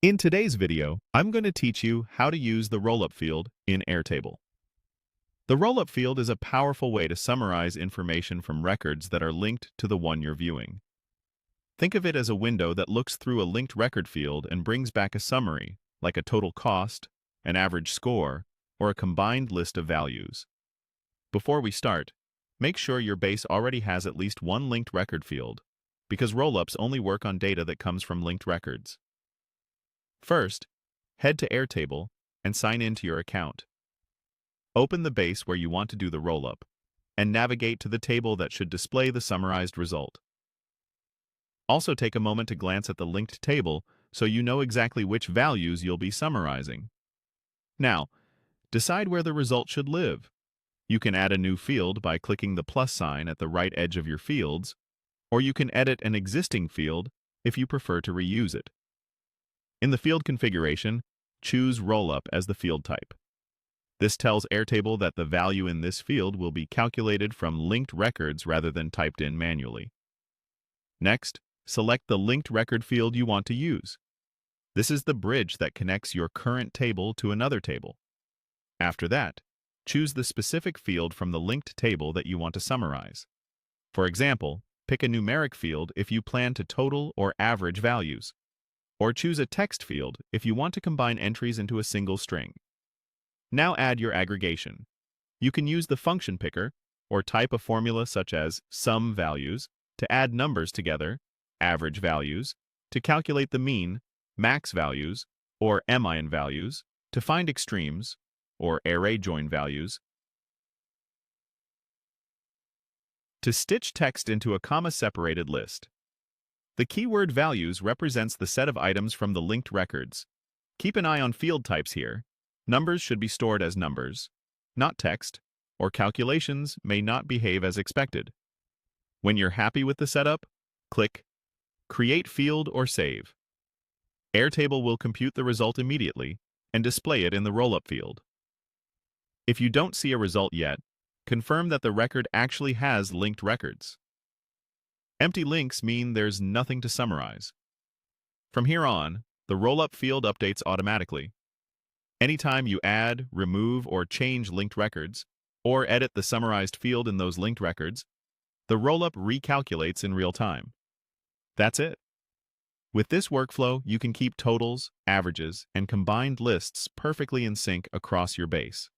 In today's video, I'm going to teach you how to use the Rollup field in Airtable. The Rollup field is a powerful way to summarize information from records that are linked to the one you're viewing. Think of it as a window that looks through a linked record field and brings back a summary, like a total cost, an average score, or a combined list of values. Before we start, make sure your base already has at least one linked record field, because Rollups only work on data that comes from linked records. First, head to Airtable and sign in to your account. Open the base where you want to do the rollup, and navigate to the table that should display the summarized result. Also take a moment to glance at the linked table so you know exactly which values you'll be summarizing. Now, decide where the result should live. You can add a new field by clicking the plus sign at the right edge of your fields, or you can edit an existing field if you prefer to reuse it. In the field configuration, choose Rollup as the field type. This tells Airtable that the value in this field will be calculated from linked records rather than typed in manually. Next, select the linked record field you want to use. This is the bridge that connects your current table to another table. After that, choose the specific field from the linked table that you want to summarize. For example, pick a numeric field if you plan to total or average values, or choose a text field if you want to combine entries into a single string. Now add your aggregation. You can use the function picker or type a formula such as sum values to add numbers together, average values, to calculate the mean, max values, or MIN values, to find extremes, or array join values, to stitch text into a comma-separated list. The keyword values represents the set of items from the linked records. Keep an eye on field types here. Numbers should be stored as numbers, not text, or calculations may not behave as expected. When you're happy with the setup, click Create Field or Save. Airtable will compute the result immediately and display it in the Rollup field. If you don't see a result yet, confirm that the record actually has linked records. Empty links mean there's nothing to summarize. From here on, the Rollup field updates automatically. Anytime you add, remove, or change linked records, or edit the summarized field in those linked records, the Rollup recalculates in real time. That's it. With this workflow, you can keep totals, averages, and combined lists perfectly in sync across your base.